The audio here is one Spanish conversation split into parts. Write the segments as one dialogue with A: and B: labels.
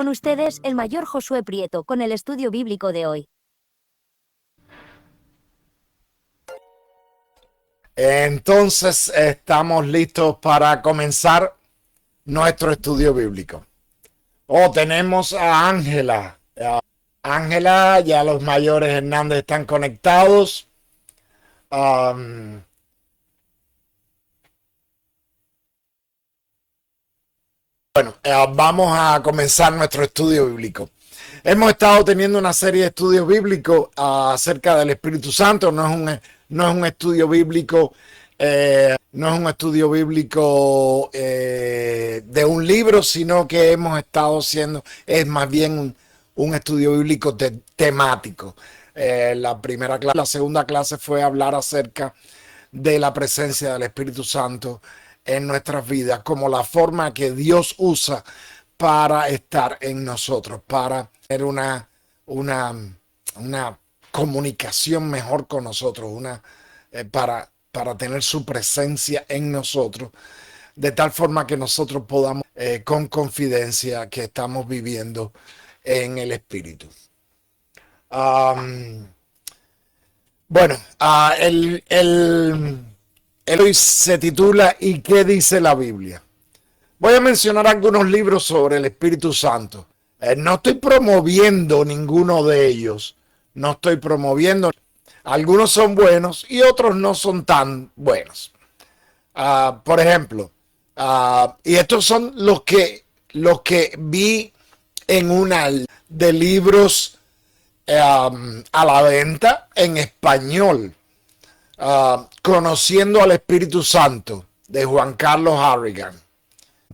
A: Con ustedes, el mayor Josué Prieto, con el estudio bíblico de hoy.
B: Entonces, estamos listos para comenzar nuestro estudio bíblico. Tenemos a Ángela. Ángela, ya los mayores Hernández están conectados. Vamos a comenzar nuestro estudio bíblico. Hemos estado teniendo una serie de estudios bíblicos acerca del Espíritu Santo. No es un estudio bíblico, de un libro, sino que hemos estado haciendo, es más bien un estudio bíblico temático. La segunda clase fue hablar acerca de la presencia del Espíritu Santo en nuestras vidas, como la forma que Dios usa para estar en nosotros, para tener una comunicación mejor con nosotros, para tener su presencia en nosotros, de tal forma que nosotros podamos con confidencia que estamos viviendo en el Espíritu. Hoy se titula ¿Y qué dice la Biblia? Voy a mencionar algunos libros sobre el Espíritu Santo. No estoy promoviendo ninguno de ellos. No estoy promoviendo. Algunos son buenos y otros no son tan buenos. Por ejemplo, y estos son los que vi en una de libros a la venta en español. Conociendo al Espíritu Santo, de Juan Carlos Harrigan.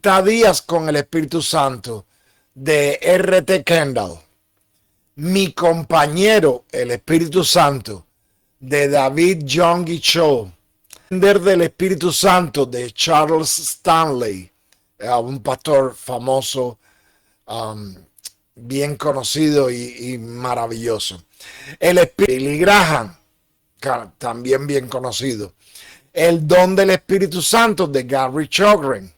B: 30 días con el Espíritu Santo, de R.T. Kendall. Mi compañero, el Espíritu Santo, de David Yonggi Cho. Entender del Espíritu Santo, de Charles Stanley, un pastor famoso, bien conocido y maravilloso. El Espíritu Billy Graham, también bien conocido. El don del Espíritu Santo, de Gary Chogren.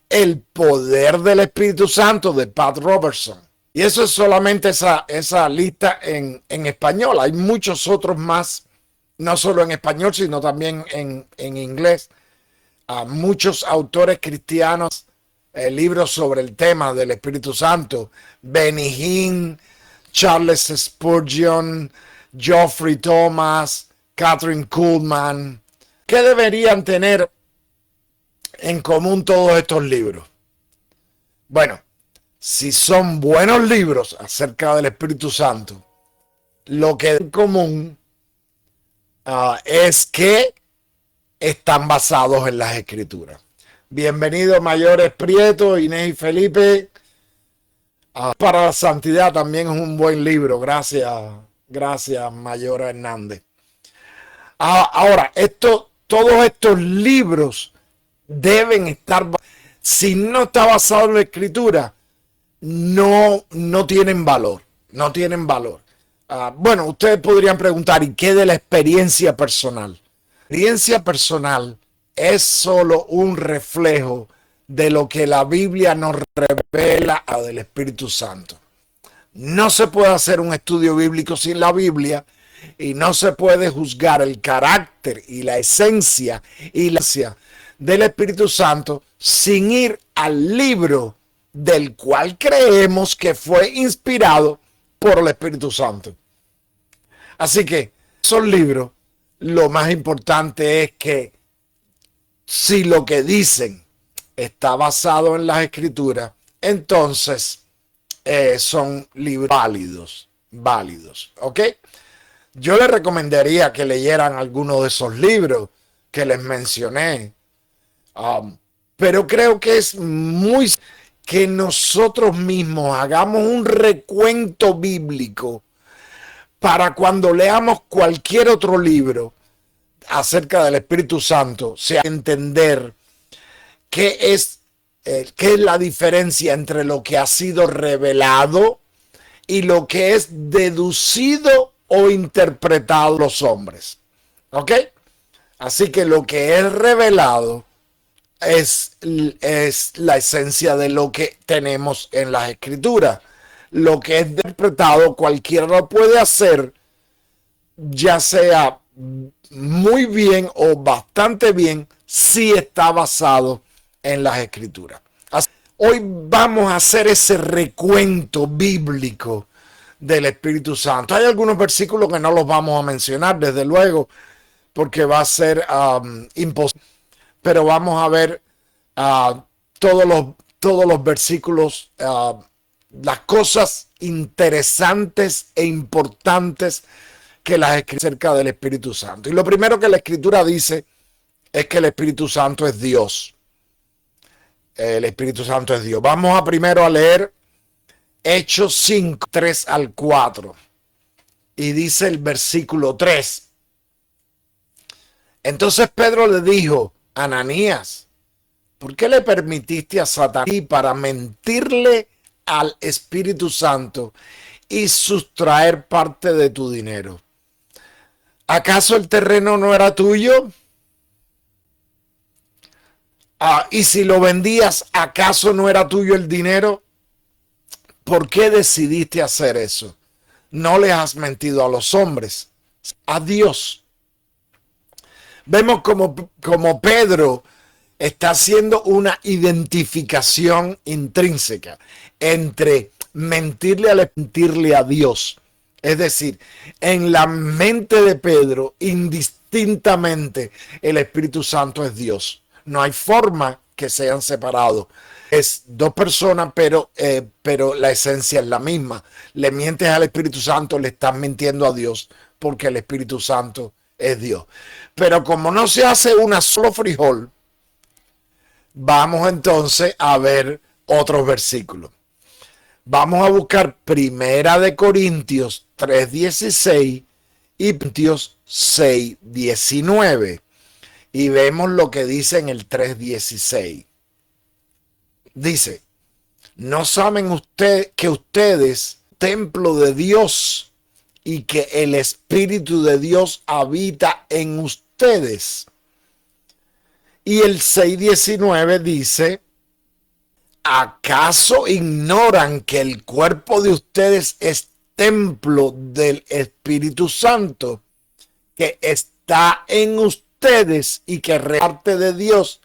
B: El poder del Espíritu Santo, de Pat Robertson. Y eso es solamente esa lista en español. Hay muchos otros más, no solo en español, sino también en inglés. Muchos autores cristianos, libros sobre el tema del Espíritu Santo. Benny Hinn, Charles Spurgeon, Geoffrey Thomas, Catherine Kuhlman. ¿Qué deberían tener en común todos estos libros? Bueno, si son buenos libros acerca del Espíritu Santo, lo que en común es que están basados en las Escrituras. Bienvenidos mayores Prieto, Inés y Felipe. Para la santidad también es un buen libro. Gracias Mayor Hernández. Ahora, todos estos libros deben estar, si no está basado en la Escritura, no tienen valor. No tienen valor. Bueno, ustedes podrían preguntar, ¿y qué de la experiencia personal? La experiencia personal es solo un reflejo de lo que la Biblia nos revela del Espíritu Santo. No se puede hacer un estudio bíblico sin la Biblia y no se puede juzgar el carácter y la esencia y la esencia del Espíritu Santo sin ir al libro del cual creemos que fue inspirado por el Espíritu Santo. Así que esos libros, lo más importante es que si lo que dicen está basado en las Escrituras, entonces son libros válidos, ¿ok? Yo les recomendaría que leyeran alguno de esos libros que les mencioné, pero creo que es muy que nosotros mismos hagamos un recuento bíblico para cuando leamos cualquier otro libro acerca del Espíritu Santo, sea entender qué es la diferencia entre lo que ha sido revelado y lo que es deducido o interpretado los hombres. ¿Ok? Así que lo que es revelado es la esencia de lo que tenemos en las Escrituras. lo que es interpretado, cualquiera lo puede hacer, ya sea muy bien o bastante bien, si está basado en las Escrituras. Hoy vamos a hacer ese recuento bíblico del Espíritu Santo. Hay algunos versículos que no los vamos a mencionar, desde luego, porque va a ser imposible. Pero vamos a ver todos los versículos, las cosas interesantes e importantes que las escrituras acerca del Espíritu Santo. Y lo primero que la Escritura dice es que el Espíritu Santo es Dios. El Espíritu Santo es Dios. Vamos a primero a leer Hechos 5, 3 al 4. Y dice el versículo 3. Entonces Pedro le dijo: Ananías, ¿por qué le permitiste a Satanás para mentirle al Espíritu Santo y sustraer parte de tu dinero? ¿Acaso el terreno no era tuyo? Y si lo vendías, ¿acaso no era tuyo el dinero? ¿Por qué decidiste hacer eso? No le has mentido a los hombres, a Dios. Vemos como Pedro está haciendo una identificación intrínseca entre mentirle a Dios. Es decir, en la mente de Pedro, indistintamente, el Espíritu Santo es Dios. No hay forma que sean separados. Es dos personas, pero la esencia es la misma. Le mientes al Espíritu Santo, le estás mintiendo a Dios, porque el Espíritu Santo es Dios. Pero como no se hace una solo frijol, vamos entonces a ver otros versículos. Vamos a buscar Primera de Corintios 3:16 y Corintios 6:19. Y vemos lo que dice en el 3:16. Dice: ¿no saben que ustedes templo de Dios y que el Espíritu de Dios habita en ustedes? Y el 6:19 dice: ¿acaso ignoran que el cuerpo de ustedes es templo del Espíritu Santo que está en ustedes y que es parte de Dios,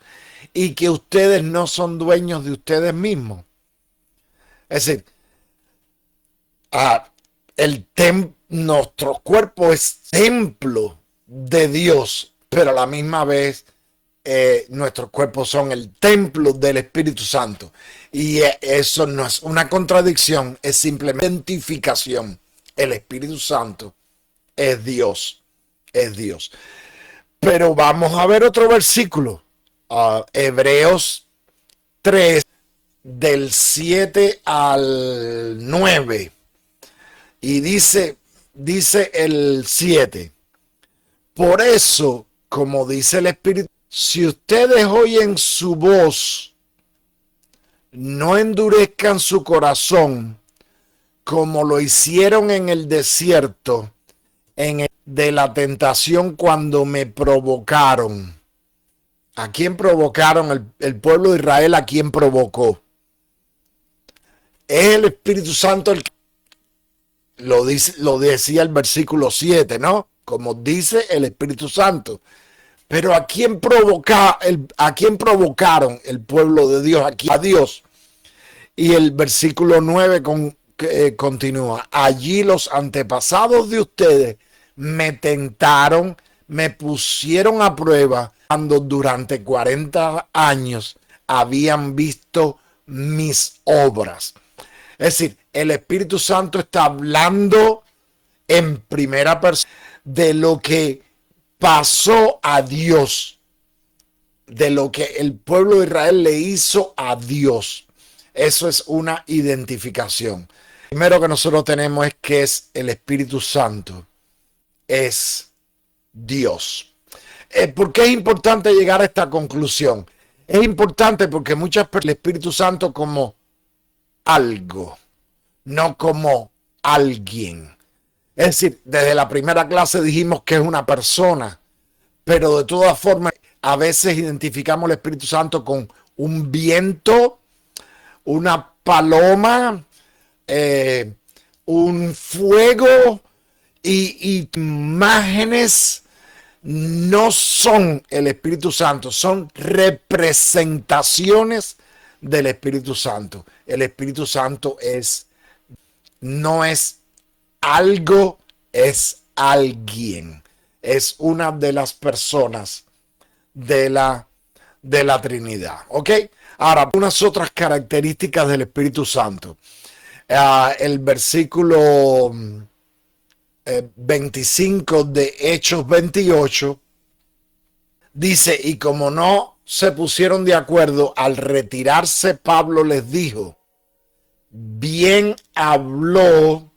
B: y que ustedes no son dueños de ustedes mismos? Es decir, nuestro cuerpo es templo de Dios, pero a la misma vez nuestros cuerpos son el templo del Espíritu Santo. Y eso no es una contradicción, es simplemente identificación. El Espíritu Santo es Dios, es Dios. Pero vamos a ver otro versículo, Hebreos 3, del 7 al 9. Y dice el 7: por eso, como dice el Espíritu, si ustedes oyen su voz, no endurezcan su corazón como lo hicieron en el desierto, de la tentación, cuando me provocaron. ¿A quién provocaron? El pueblo de Israel, ¿a quién provocó? Es el Espíritu Santo el que lo decía el versículo 7, ¿no? Como dice el Espíritu Santo. Pero ¿a quién provocaron el pueblo de Dios? A Dios. Y el versículo 9 continúa: allí los antepasados de ustedes me tentaron, me pusieron a prueba, cuando durante 40 años habían visto mis obras. Es decir, el Espíritu Santo está hablando en primera persona de lo que pasó a Dios, de lo que el pueblo de Israel le hizo a Dios. Eso es una identificación. Primero que nosotros tenemos es que es el Espíritu Santo, es Dios. ¿Por qué es importante llegar a esta conclusión? Es importante porque muchas personas ven el Espíritu Santo como algo, no como alguien. Es decir, desde la primera clase dijimos que es una persona, pero de todas formas a veces identificamos el Espíritu Santo con un viento, una paloma, un fuego y imágenes no son el Espíritu Santo, son representaciones del Espíritu Santo. El Espíritu Santo no es algo, es alguien. Es una de las personas de la Trinidad. ¿Ok? Ahora, unas otras características del Espíritu Santo. El versículo 25 de Hechos 28 dice: y como no se pusieron de acuerdo, al retirarse Pablo les dijo: bien habló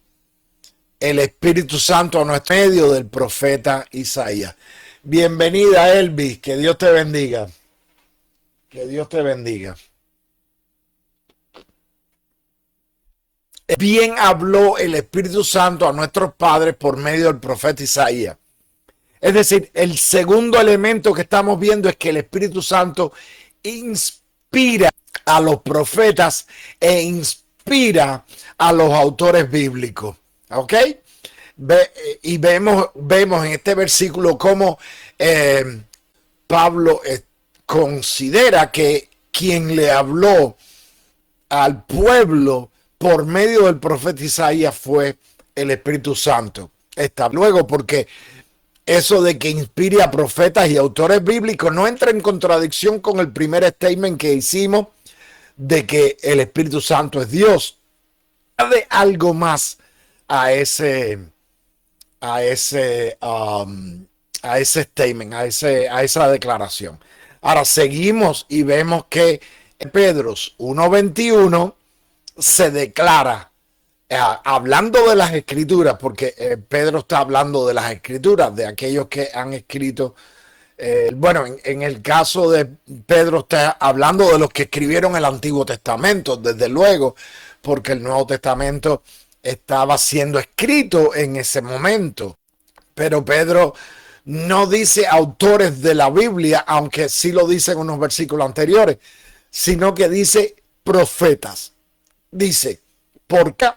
B: el Espíritu Santo a nuestro medio del profeta Isaías. Bienvenida, Elvis, que Dios te bendiga. Que Dios te bendiga. Bien habló el Espíritu Santo a nuestros padres por medio del profeta Isaías. Es decir, el segundo elemento que estamos viendo es que el Espíritu Santo inspira a los profetas e inspira a los autores bíblicos. ¿Ok? Y vemos en este versículo cómo Pablo considera que quien le habló al pueblo por medio del profeta Isaías fue el Espíritu Santo. Luego, porque eso de que inspire a profetas y autores bíblicos no entra en contradicción con el primer statement que hicimos de que el Espíritu Santo es Dios. De algo más a ese statement, a esa declaración. Ahora seguimos y vemos que Pedro 1:21 se declara, hablando de las escrituras, porque Pedro está hablando de las escrituras, de aquellos que han escrito. Bueno, en el caso de Pedro está hablando de los que escribieron el Antiguo Testamento, desde luego, porque el Nuevo Testamento estaba siendo escrito en ese momento. Pero Pedro no dice autores de la Biblia, aunque sí lo dice en unos versículos anteriores, sino que dice profetas. Dice, porque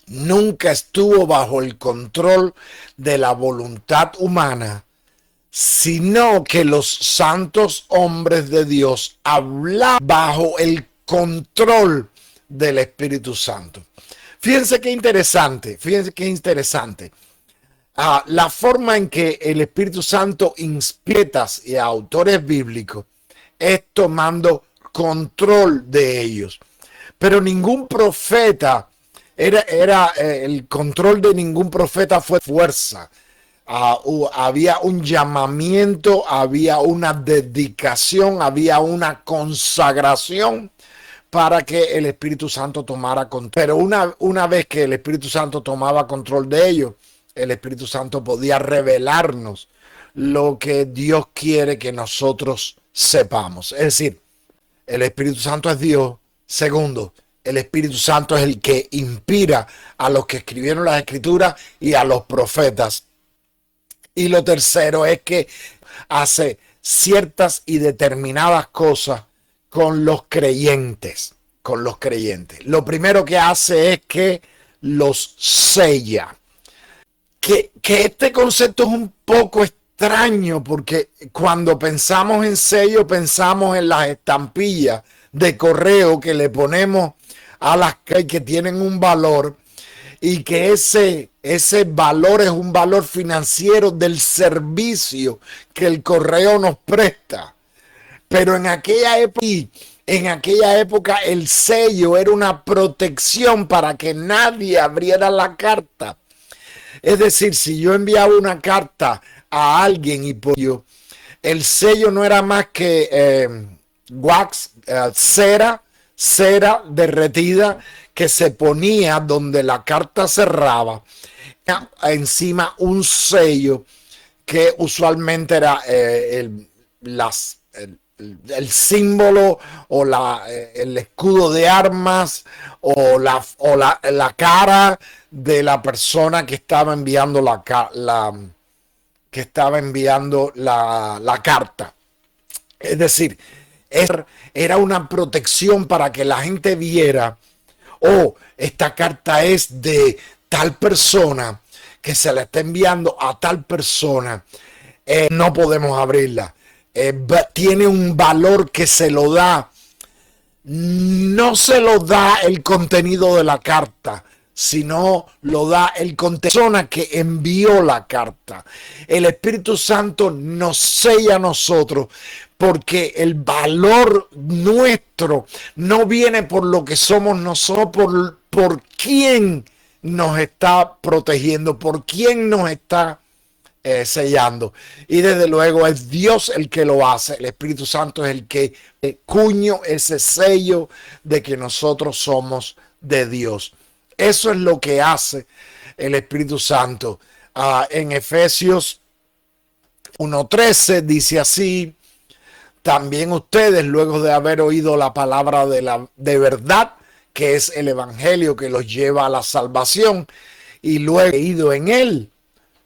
B: nunca estuvo bajo el control de la voluntad humana, sino que los santos hombres de Dios hablan bajo el control del Espíritu Santo. Fíjense qué interesante, la forma en que el Espíritu Santo inspira y a autores bíblicos es tomando control de ellos. Pero ningún profeta, el control de ningún profeta fue fuerza. Había un llamamiento, había una dedicación, había una consagración para que el Espíritu Santo tomara control. Pero una vez que el Espíritu Santo tomaba control de ellos, el Espíritu Santo podía revelarnos lo que Dios quiere que nosotros sepamos. Es decir, el Espíritu Santo es Dios. Segundo, el Espíritu Santo es el que inspira a los que escribieron las Escrituras y a los profetas. Y lo tercero es que hace ciertas y determinadas cosas con los creyentes. Lo primero que hace es que los sella. Que este concepto es un poco extraño, porque cuando pensamos en sello, pensamos en las estampillas de correo que le ponemos a las que tienen un valor, y que ese valor es un valor financiero del servicio que el correo nos presta. Pero en aquella época el sello era una protección para que nadie abriera la carta. Es decir, si yo enviaba una carta a alguien y por ello, el sello no era más que wax, cera derretida que se ponía donde la carta cerraba, encima un sello que usualmente era el símbolo o el escudo de armas o la cara de la persona que estaba enviando la carta. Es decir, era una protección para que la gente viera oh, esta carta es de tal persona que se la está enviando a tal persona, no podemos abrirla. Tiene un valor que se lo da, no se lo da el contenido de la carta, sino lo da el persona que envió la carta. El Espíritu Santo nos sella a nosotros porque el valor nuestro no viene por lo que somos nosotros, por quién nos está protegiendo, por quién nos está sellando. Y desde luego es Dios el que lo hace. El Espíritu Santo es el que cuñó ese sello de que nosotros somos de Dios. Eso es lo que hace el Espíritu Santo. En Efesios 1:13 dice así: también ustedes, luego de haber oído la palabra de verdad, que es el evangelio que los lleva a la salvación, y luego creído en él,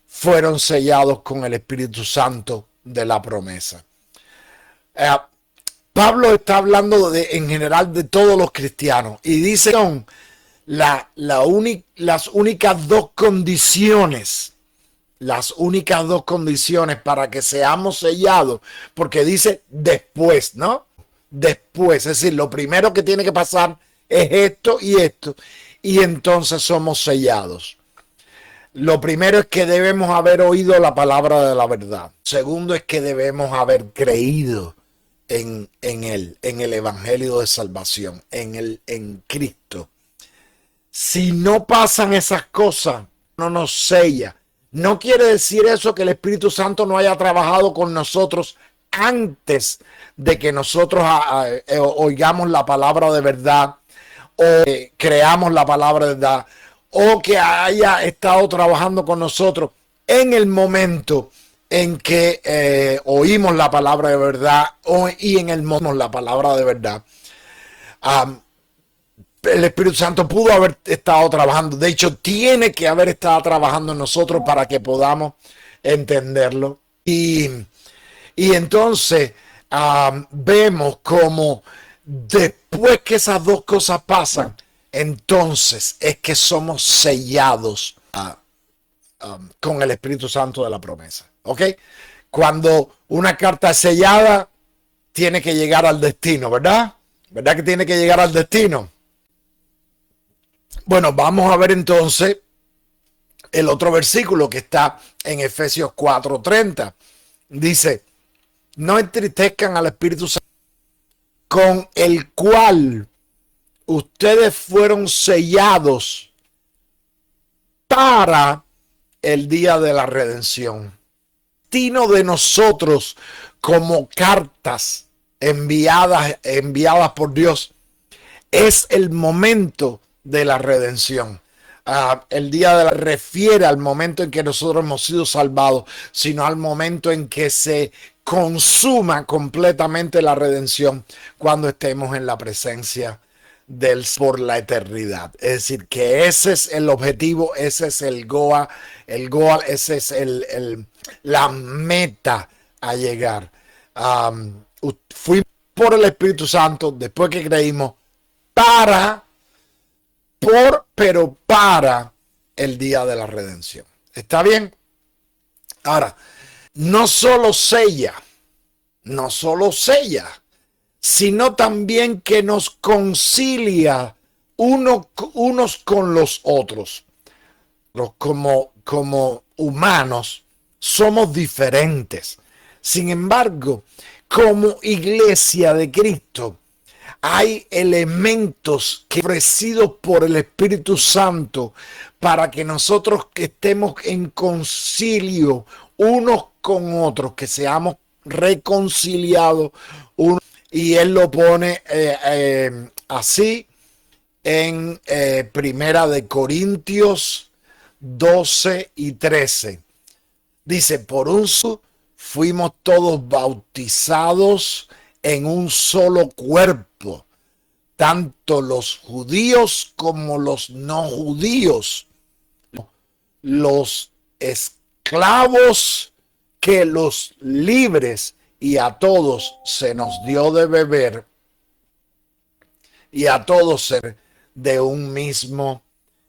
B: fueron sellados con el Espíritu Santo de la promesa. Pablo está hablando en general de todos los cristianos y dice son las únicas dos condiciones para que seamos sellados, porque dice después, ¿no? Después, es decir, lo primero que tiene que pasar es esto, y entonces somos sellados. Lo primero es que debemos haber oído la palabra de la verdad. Segundo es que debemos haber creído en él, en el evangelio de salvación, en Cristo. Si no pasan esas cosas, no nos sella. No quiere decir eso que el Espíritu Santo no haya trabajado con nosotros antes de que nosotros oigamos la palabra de verdad o creamos la palabra de verdad, o que haya estado trabajando con nosotros en el momento en que oímos la palabra de verdad y en el momento la palabra de verdad. El Espíritu Santo pudo haber estado trabajando, de hecho tiene que haber estado trabajando en nosotros para que podamos entenderlo. Y entonces vemos como después que esas dos cosas pasan, entonces es que somos sellados con el Espíritu Santo de la promesa. ¿Ok? Cuando una carta es sellada, tiene que llegar al destino, ¿verdad? ¿Verdad que tiene que llegar al destino? Bueno, vamos a ver entonces el otro versículo que está en Efesios 4:30. Dice: no entristezcan al Espíritu Santo, con el cual ustedes fueron sellados para el día de la redención. Destino de nosotros como cartas enviadas por Dios es el momento de la redención. El día de la refiere al momento en que nosotros hemos sido salvados, sino al momento en que se consuma completamente la redención, cuando estemos en la presencia del por la eternidad. Es decir, que ese es el objetivo, ese es el goal, ese es la meta a llegar. Fuimos por el Espíritu Santo después que creímos para el día de la redención. ¿Está bien? Ahora, no solo sella, sino también que nos concilia unos con los otros. Como humanos somos diferentes. Sin embargo, como iglesia de Cristo, hay elementos que ofrecidos por el Espíritu Santo para que nosotros estemos en concilio unos con otros, que seamos reconciliados unos. Y él lo pone así en Primera de Corintios 12:13. Dice: por un solo fuimos todos bautizados en un solo cuerpo, tanto los judíos como los no judíos, los esclavos que los libres, y a todos se nos dio de beber, y a todos de un mismo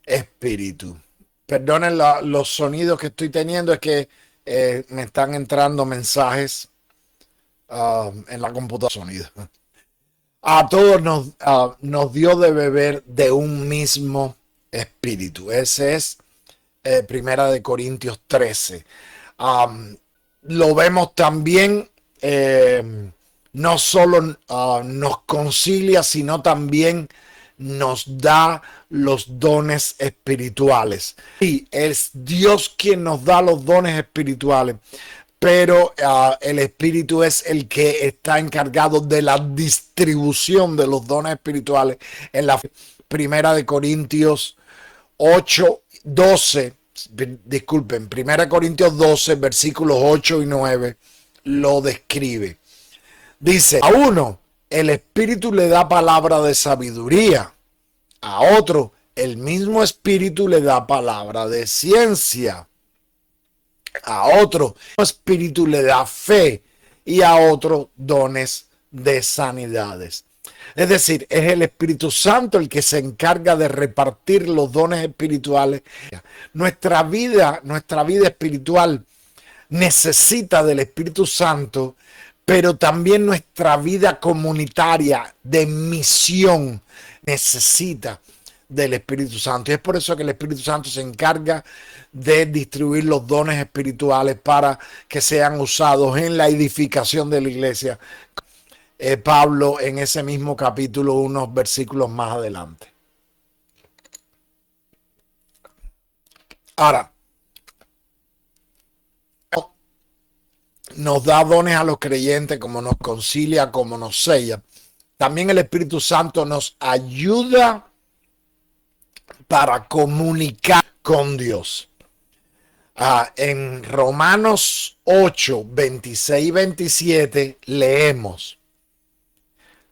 B: espíritu. Perdonen los sonidos que estoy teniendo, es que me están entrando mensajes en la computadora. Sonido. A todos nos dio de beber de un mismo espíritu. Ese es Primera de Corintios 13. Lo vemos también, no solo nos concilia, sino también nos da los dones espirituales. Y es Dios quien nos da los dones espirituales, pero el Espíritu es el que está encargado de la distribución de los dones espirituales. En la Primera de Corintios 8, 12, disculpen, Primera Corintios 12, versículos 8 y 9, lo describe. Dice, a uno el Espíritu le da palabra de sabiduría, a otro el mismo Espíritu le da palabra de ciencia, a otro el Espíritu le da fe y a otro dones de sanidades. Es decir, es el Espíritu Santo el que se encarga de repartir los dones espirituales. Nuestra vida espiritual necesita del Espíritu Santo, pero también nuestra vida comunitaria de misión necesita del Espíritu Santo. Y es por eso que el Espíritu Santo se encarga de distribuir los dones espirituales para que sean usados en la edificación de la iglesia. Pablo en ese mismo capítulo, unos versículos más adelante. Ahora, nos da dones a los creyentes, como nos concilia, como nos sella. También el Espíritu Santo nos ayuda para comunicar con Dios. En Romanos 8, 26 y 27 leemos: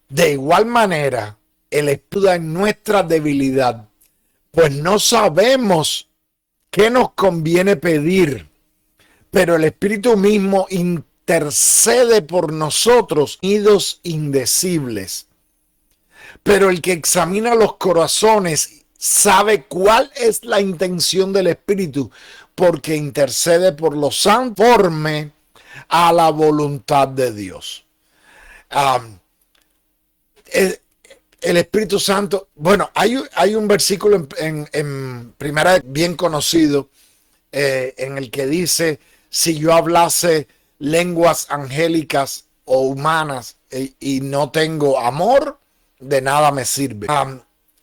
B: de igual manera, el Espíritu en nuestra debilidad, pues no sabemos qué nos conviene pedir, pero el Espíritu mismo intercede por nosotros, gemidos indecibles. Pero el que examina los corazones sabe cuál es la intención del Espíritu, porque intercede por los santos conforme a la voluntad de Dios. El Espíritu Santo, bueno, hay un versículo en Primera bien conocido en el que dice: si yo hablase lenguas angélicas o humanas y no tengo amor, de nada me sirve.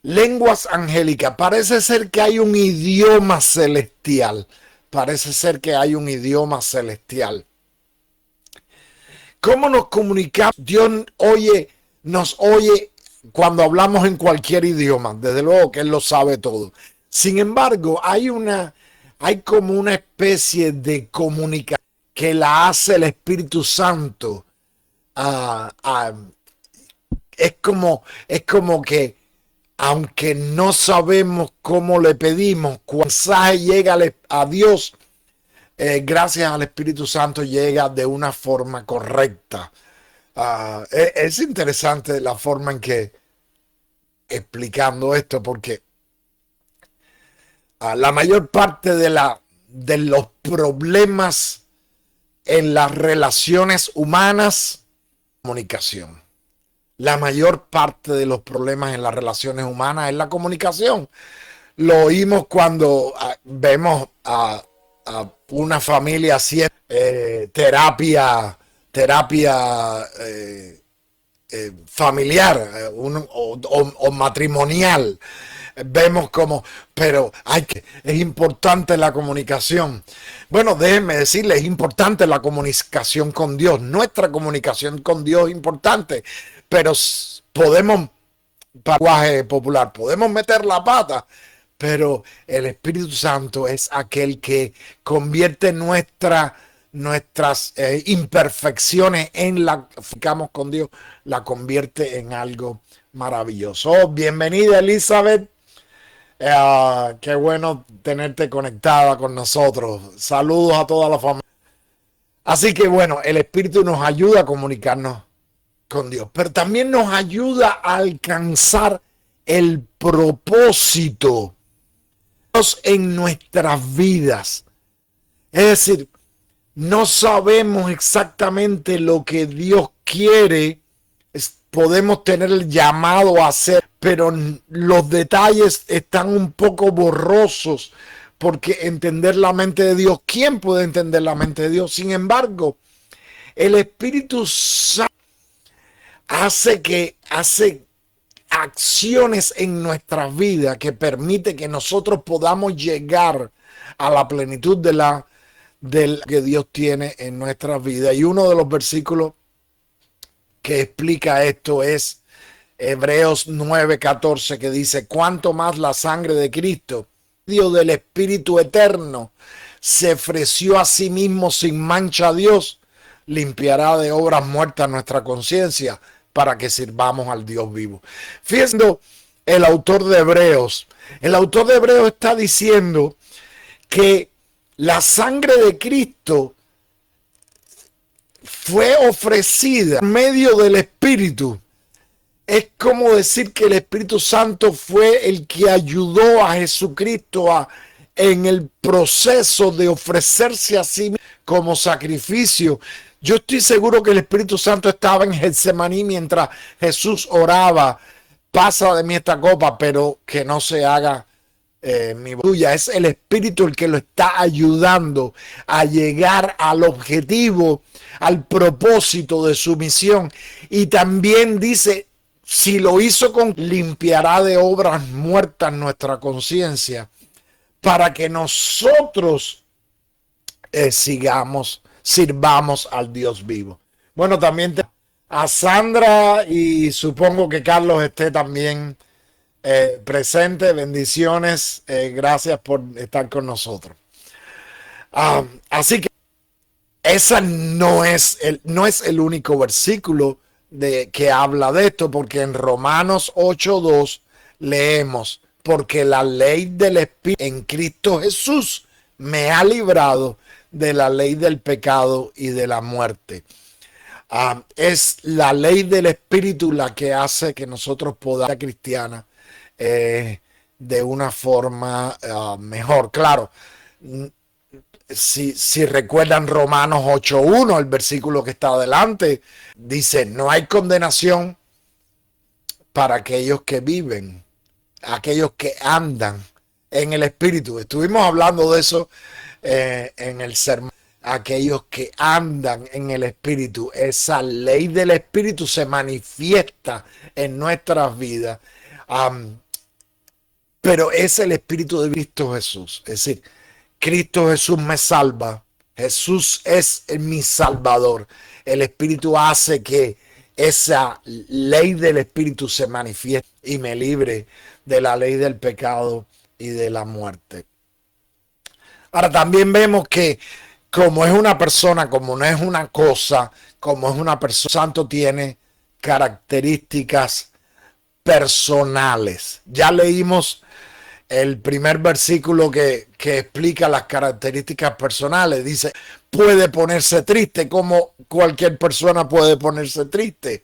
B: Lenguas angélicas, parece ser que hay un idioma celestial. Parece ser que hay un idioma celestial. ¿Cómo nos comunicamos? Dios nos oye cuando hablamos en cualquier idioma. Desde luego que Él lo sabe todo. Sin embargo, hay como una especie de comunicación que la hace el Espíritu Santo. Es como que, aunque no sabemos cómo le pedimos, cuando el mensaje llega a Dios, gracias al Espíritu Santo llega de una forma correcta. Es interesante la forma en que, explicando esto, porque la mayor parte de los problemas en las relaciones humanas, comunicación. La mayor parte de los problemas en las relaciones humanas es la comunicación. Lo oímos cuando vemos a una familia haciendo terapia familiar o matrimonial. Vemos como, pero es importante la comunicación. Bueno, déjenme decirles, es importante la comunicación con Dios. Nuestra comunicación con Dios es importante, pero podemos, para lenguaje popular, podemos meter la pata, pero el Espíritu Santo es aquel que convierte nuestras imperfecciones en la que ficamos con Dios, la convierte en algo maravilloso. Oh, bienvenida, Elizabeth. Qué bueno tenerte conectada con nosotros. Saludos a toda la familia. Así que bueno, el Espíritu nos ayuda a comunicarnos con Dios, pero también nos ayuda a alcanzar el propósito en nuestras vidas. Es decir, no sabemos exactamente lo que Dios quiere. Podemos tener el llamado a hacer, pero los detalles están un poco borrosos, porque entender la mente de Dios, ¿quién puede entender la mente de Dios? Sin embargo, el Espíritu Santo hace acciones en nuestras vidas que permite que nosotros podamos llegar a la plenitud del que Dios tiene en nuestras vidas. Y uno de los versículos que explica esto es Hebreos 9:14, que dice: cuánto más la sangre de Cristo, Dios del Espíritu eterno, se ofreció a sí mismo sin mancha a Dios, limpiará de obras muertas nuestra conciencia para que sirvamos al Dios vivo. Fíjense, el autor de Hebreos está diciendo que la sangre de Cristo fue ofrecida en medio del Espíritu. Es como decir que el Espíritu Santo fue el que ayudó a Jesucristo en el proceso de ofrecerse a sí mismo como sacrificio. Yo estoy seguro que el Espíritu Santo estaba en Getsemaní mientras Jesús oraba: pasa de mí esta copa, pero que no se haga mi voluntad. Es el Espíritu el que lo está ayudando a llegar al objetivo, al propósito de su misión. Y también dice, si lo hizo limpiará de obras muertas nuestra conciencia, para que nosotros sirvamos al Dios vivo. Bueno, también a Sandra, y supongo que Carlos esté también presente. Bendiciones, gracias por estar con nosotros. Así que esa no es el único versículo que habla de esto, porque en Romanos 8:2 leemos: porque la ley del Espíritu en Cristo Jesús me ha librado de la ley del pecado y de la muerte. Es la ley del Espíritu la que hace que nosotros podamos ser cristianas de una forma mejor. Claro, si recuerdan Romanos 8:1, el versículo que está adelante, dice: no hay condenación para aquellos que viven, aquellos que andan en el Espíritu. Estuvimos hablando de eso en el sermón. Aquellos que andan en el Espíritu, esa ley del Espíritu se manifiesta en nuestras vidas. Pero es el Espíritu de Cristo Jesús. Es decir, Cristo Jesús me salva. Jesús es mi Salvador. El Espíritu hace que esa ley del Espíritu se manifieste y me libre de la ley del pecado y de la muerte. Ahora también vemos que como es una persona, como no es una cosa, como es una persona, Santo tiene características personales. Ya leímos el primer versículo que explica las características personales. Dice, puede ponerse triste, como cualquier persona puede ponerse triste.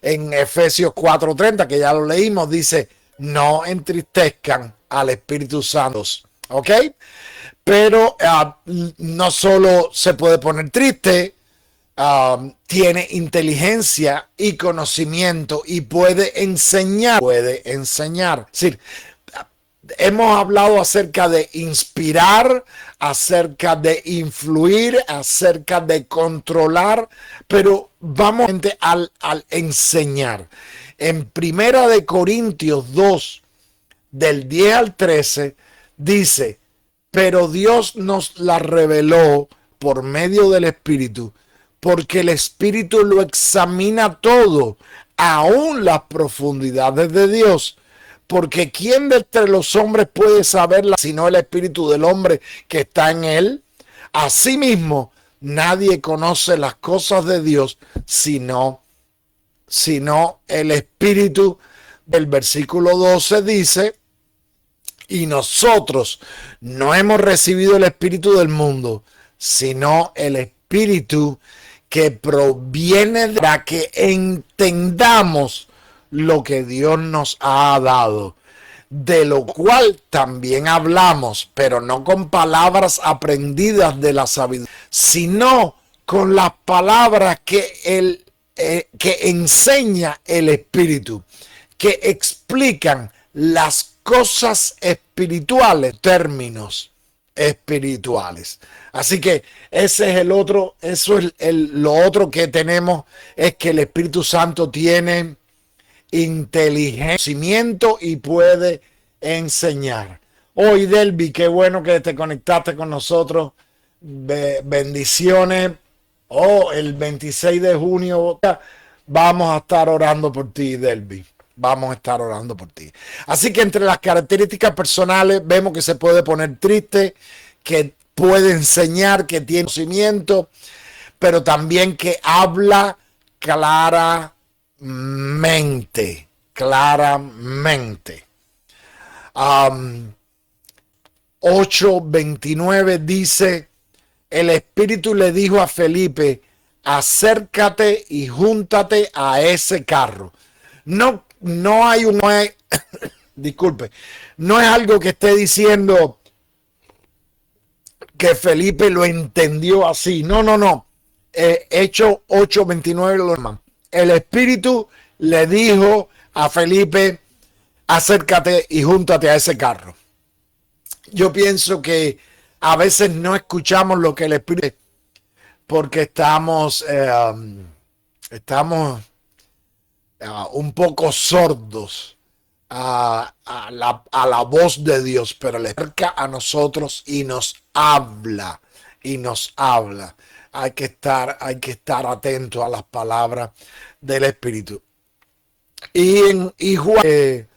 B: En Efesios 4:30, que ya lo leímos, dice, no entristezcan al Espíritu Santo. ¿Ok? Pero no solo se puede poner triste, tiene inteligencia y conocimiento y puede enseñar. Es decir, hemos hablado acerca de inspirar, acerca de influir, acerca de controlar, pero vamos al enseñar. En Primera de Corintios 2, del 10 al 13, dice, pero Dios nos la reveló por medio del Espíritu, porque el Espíritu lo examina todo, aún las profundidades de Dios. Porque ¿quién de entre los hombres puede saberla sino el Espíritu del hombre que está en él? Asimismo, nadie conoce las cosas de Dios sino el Espíritu. Del versículo 12 dice, y nosotros no hemos recibido el Espíritu del mundo, sino el Espíritu que proviene para que entendamos lo que Dios nos ha dado, de lo cual también hablamos, pero no con palabras aprendidas de la sabiduría, sino con las palabras que enseña el Espíritu, que explican las cosas espirituales, términos espirituales. Así que ese es el otro, eso es lo otro que tenemos, es que el Espíritu Santo tiene inteligencia y puede enseñar. Hoy, Delby, qué bueno que te conectaste con nosotros. Bendiciones. El 26 de junio vamos a estar orando por ti, Delby. Vamos a estar orando por ti. Así que entre las características personales vemos que se puede poner triste, que puede enseñar, que tiene conocimiento, pero también que habla claramente. 8:29 dice, el Espíritu le dijo a Felipe, acércate y júntate a ese carro. No hay disculpe, no es algo que esté diciendo que Felipe lo entendió así. No. Hechos 8:29 lo llaman. El Espíritu le dijo a Felipe, acércate y júntate a ese carro. Yo pienso que a veces no escuchamos lo que el Espíritu, porque estamos un poco sordos a la voz de Dios, pero le acerca a nosotros y nos habla. Hay que estar atento a las palabras del Espíritu. Y Juan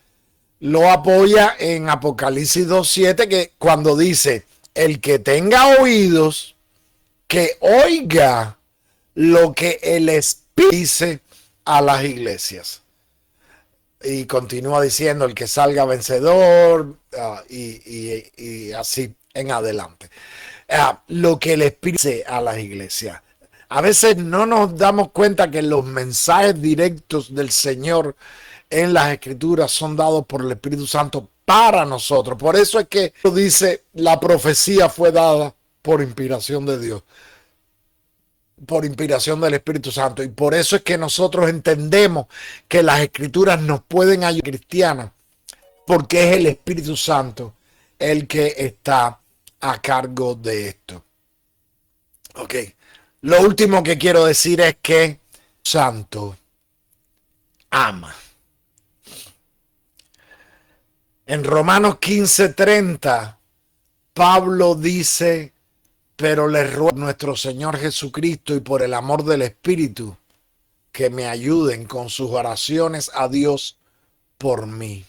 B: lo apoya en Apocalipsis 2:7, que cuando dice, el que tenga oídos, que oiga lo que el Espíritu dice a las iglesias. Y continúa diciendo, el que salga vencedor, y así en adelante. Lo que el Espíritu dice a las iglesias. A veces no nos damos cuenta que los mensajes directos del Señor en las Escrituras son dados por el Espíritu Santo para nosotros. Por eso es que dice, la profecía fue dada por inspiración de Dios, por inspiración del Espíritu Santo. Y por eso es que nosotros entendemos que las Escrituras nos pueden ayudar cristianas, porque es el Espíritu Santo el que está a cargo de esto. Ok. Lo último que quiero decir es que Santo ama. En Romanos 15:30, Pablo dice, pero les ruego a nuestro Señor Jesucristo y por el amor del Espíritu, que me ayuden con sus oraciones a Dios por mí.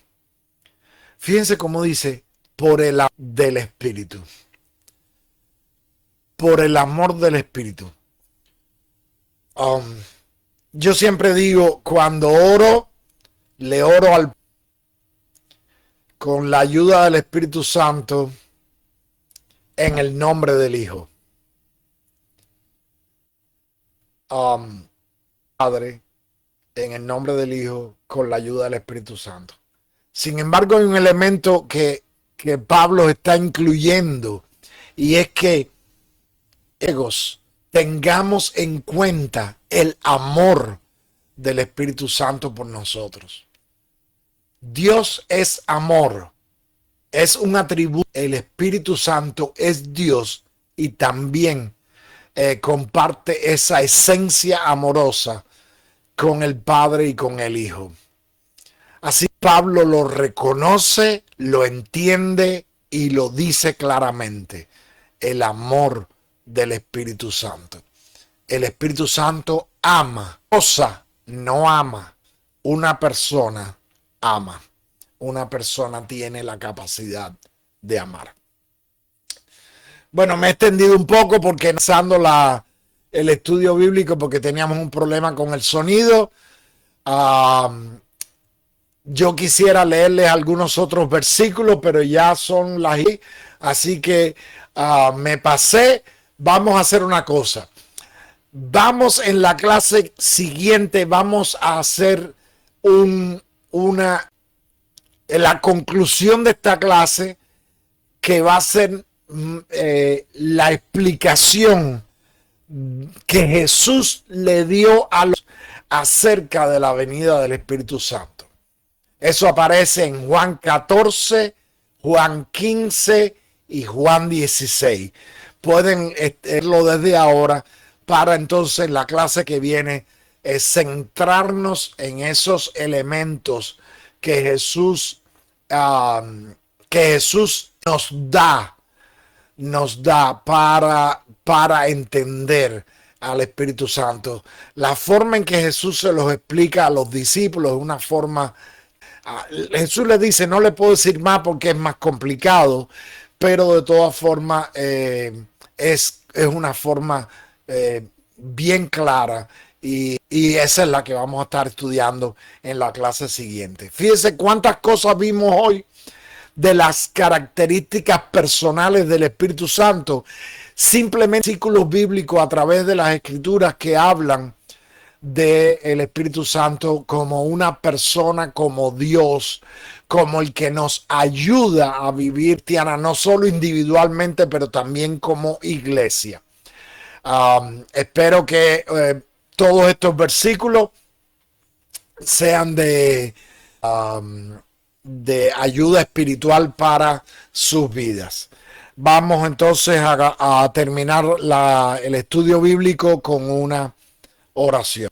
B: Fíjense cómo dice, por el amor del Espíritu. Por el amor del Espíritu. Yo siempre digo, cuando oro, le oro con la ayuda del Espíritu Santo en el nombre del Hijo. Padre, en el nombre del Hijo, con la ayuda del Espíritu Santo. Sin embargo, hay un elemento que Pablo está incluyendo, y es que tengamos en cuenta el amor del Espíritu Santo por nosotros. Dios es amor, es un atributo. El Espíritu Santo es Dios y también comparte esa esencia amorosa con el Padre y con el Hijo. Así Pablo lo reconoce, lo entiende y lo dice claramente. El amor del Espíritu Santo. El Espíritu Santo ama. Cosa no ama. Una persona ama. Una persona tiene la capacidad de amar. Bueno, me he extendido un poco porque empezando el estudio bíblico, porque teníamos un problema con el sonido. Yo quisiera leerles algunos otros versículos, pero ya son las... Así que me pasé. Vamos a hacer una cosa. Vamos en la clase siguiente, vamos a hacer la conclusión de esta clase, que va a ser la explicación que Jesús le dio a los acerca de la venida del Espíritu Santo. Eso aparece en Juan 14, Juan 15 y Juan 16. Pueden verlo desde ahora para entonces la clase que viene centrarnos en esos elementos que Jesús nos da para entender al Espíritu Santo. La forma en que Jesús se los explica a los discípulos es una forma. Jesús les dice, no le puedo decir más porque es más complicado, pero de todas formas es una forma bien clara, y esa es la que vamos a estar estudiando en la clase siguiente. Fíjense cuántas cosas vimos hoy de las características personales del Espíritu Santo, simplemente versículos bíblicos a través de las Escrituras que hablan del Espíritu Santo como una persona, como Dios, como el que nos ayuda a vivir, Tiana, no solo individualmente, pero también como iglesia. Espero que todos estos versículos sean de ayuda espiritual para sus vidas. Vamos entonces a terminar el estudio bíblico con una oración.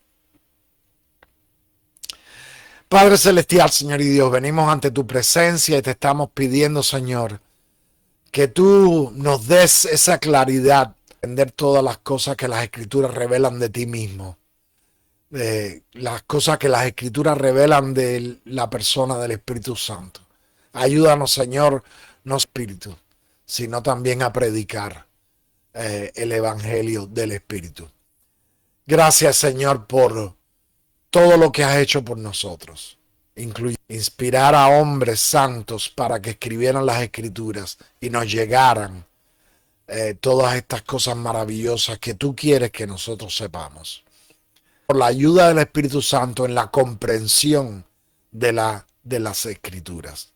B: Padre Celestial, Señor y Dios, venimos ante tu presencia y te estamos pidiendo, Señor, que tú nos des esa claridad, entender todas las cosas que las Escrituras revelan de ti mismo, las cosas que las Escrituras revelan de la persona del Espíritu Santo. Ayúdanos, Señor, no espíritu, sino también a predicar el Evangelio del Espíritu. Gracias, Señor, por todo lo que has hecho por nosotros, incluye inspirar a hombres santos para que escribieran las Escrituras y nos llegaran todas estas cosas maravillosas que tú quieres que nosotros sepamos. Por la ayuda del Espíritu Santo en la comprensión de las Escrituras.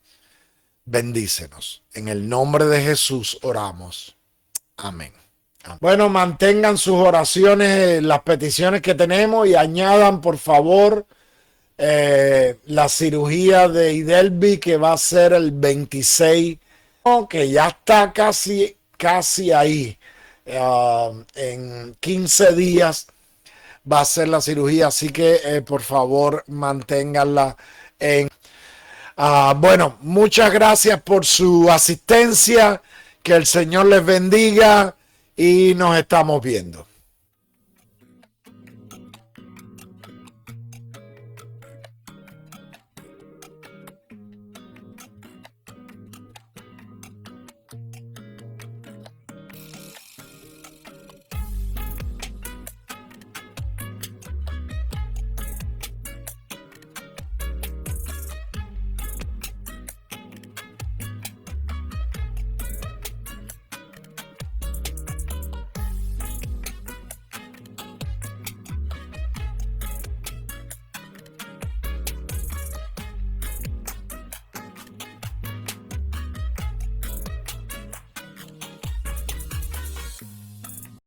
B: Bendícenos. En el nombre de Jesús oramos. Amén. Bueno, mantengan sus oraciones, las peticiones que tenemos, y añadan, por favor, la cirugía de Idelvi, que va a ser el 26, que ya está casi ahí. En 15 días va a ser la cirugía, así que por favor manténganla en. Bueno, muchas gracias por su asistencia, que el Señor les bendiga y nos estamos viendo.